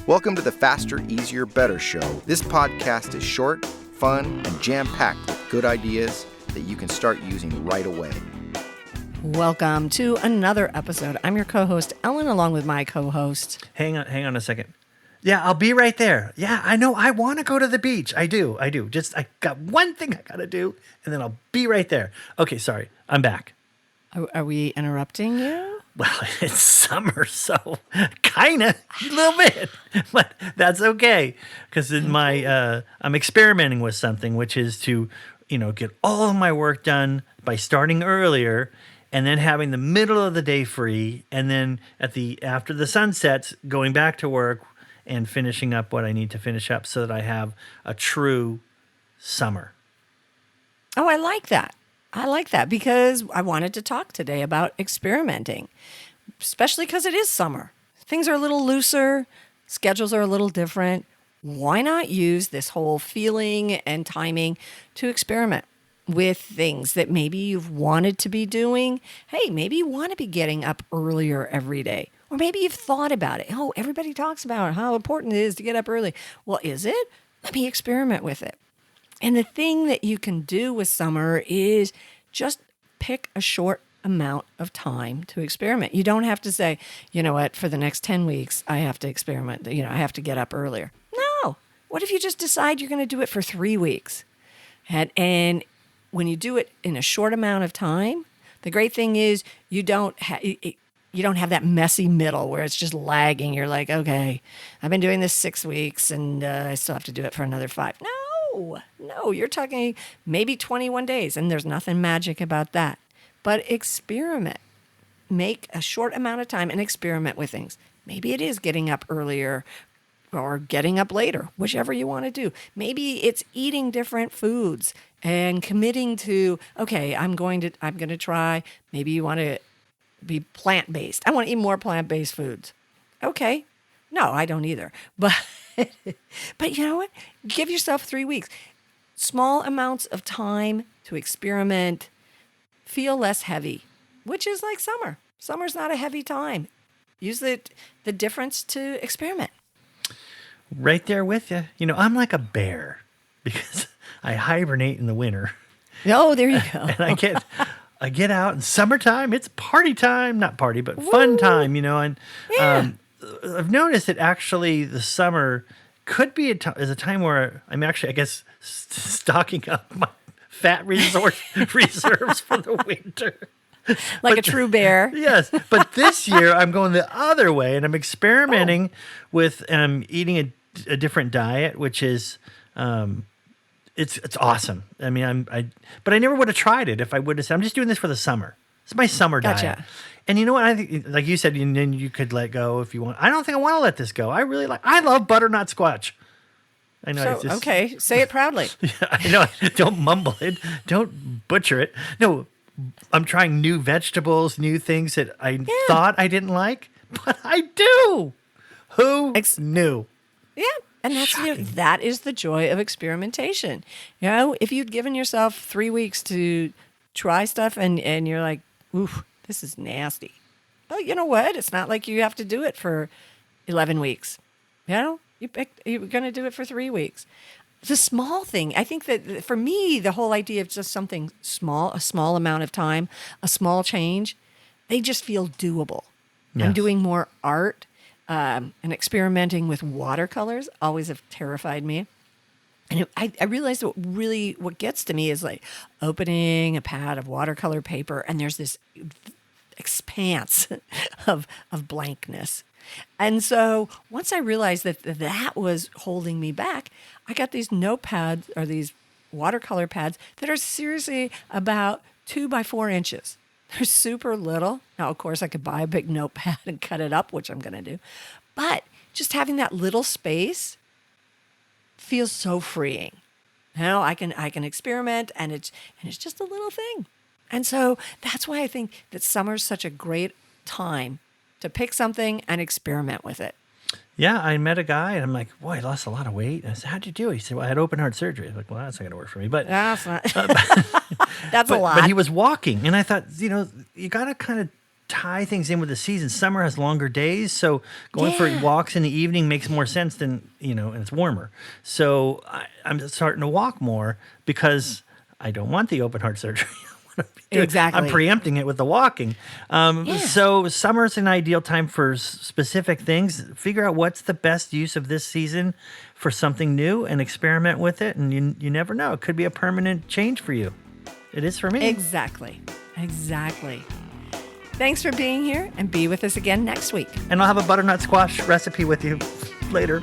Welcome to the Faster, Easier, Better show. This podcast is short, fun, and jam-packed with good ideas that you can start using right away. Welcome to another episode. I'm your co-host, Ellen, along with my co-host. Hang on a second. Yeah, I'll be right there. Yeah, I know. I want to go to the beach. I do. Just, I got one thing I got to do, and then I'll be right there. Okay, sorry. I'm back. Are we interrupting you? Well, it's summer, so kind of a little bit, but that's okay because in my I'm experimenting with something, which is to, get all of my work done by starting earlier, and then having the middle of the day free, and then after the sun sets, going back to work and finishing up what I need to finish up, so that I have a true summer. Oh, I like that. Because I wanted to talk today about experimenting, especially because it is summer. Things are a little looser, schedules are a little different. Why not use this whole feeling and timing to experiment with things that maybe you've wanted to be doing? Hey, maybe you want to be getting up earlier every day. Or maybe you've thought about it. Oh, everybody talks about how important it is to get up early. Well, is it? Let me experiment with it. And the thing that you can do with summer is just pick a short amount of time to experiment. You don't have to say, you know what, for the next 10 weeks, I have to experiment. I have to get up earlier. No. What if you just decide you're going to do it for 3 weeks? And when you do it in a short amount of time, the great thing is you don't have that messy middle where it's just lagging. You're like, okay, I've been doing this 6 weeks and I still have to do it for another 5. No, you're talking maybe 21 days, and there's nothing magic about that. But experiment. Make a short amount of time and experiment with things. Maybe it is getting up earlier or getting up later, whichever you want to do. Maybe it's eating different foods and committing to, okay, I'm going to try. Maybe you want to be plant-based. I want to eat more plant-based foods. Okay. No, I don't either. But you know what? Give yourself 3 weeks. Small amounts of time to experiment. Feel less heavy, which is like summer. Summer's not a heavy time. Use the difference to experiment. Right there with you. I'm like a bear because I hibernate in the winter. Oh, there you go. And I get out in summertime. It's party time, not party, but fun time, and Yeah. I've noticed that actually the summer could be is a time where I'm actually, I guess, stocking up my fat reserves for the winter. Like a true bear. Yes, but this year I'm going the other way, and I'm experimenting with eating a different diet, which is it's awesome. I mean, but I never would have tried it if I would have said, I'm just doing this for the summer. It's my summer diet. Gotcha. And you know what? I think, like you said, then you could let go if you want. I don't think I want to let this go. I love butternut squash. I know. So, okay, say it proudly. Yeah, I know. Don't mumble it. Don't butcher it. No, I'm trying new vegetables, new things that I thought I didn't like, but I do. Who knew? Yeah. And that is the joy of experimentation. If you'd given yourself 3 weeks to try stuff and you're like, oof, this is nasty. Well, you know what? It's not like you have to do it for 11 weeks. You're going to do it for 3 weeks. It's a small thing. I think that for me, the whole idea of just something small, a small amount of time, a small change, they just feel doable. Yes. I'm doing more art and experimenting with watercolors always have terrified me. And I realized what gets to me is like opening a pad of watercolor paper and there's this expanse of blankness. And so once I realized that was holding me back, I got these notepads or these watercolor pads that are seriously about 2 by 4 inches. They're super little. Now, of course, I could buy a big notepad and cut it up, which I'm going to do. But just having that little space feels so freeing. I can experiment, and it's just a little thing. And so that's why I think that summer's such a great time to pick something and experiment with it. Yeah, I met a guy, and I'm like, boy, I lost a lot of weight. And I said, how'd you do it? He said, well, I had open heart surgery. I'm like, well, that's not going to work for me. But that's not. That's a lot. But he was walking, and I thought, you got to kind of tie things in with the season. Summer has longer days, so going for walks in the evening makes more sense than, and it's warmer. So I'm starting to walk more because I don't want the open heart surgery. Exactly. I'm preempting it with the walking. So summer's an ideal time for specific things. Figure out what's the best use of this season for something new and experiment with it. And you never know. It could be a permanent change for you. It is for me. Exactly. Thanks for being here, and be with us again next week. And I'll have a butternut squash recipe with you later.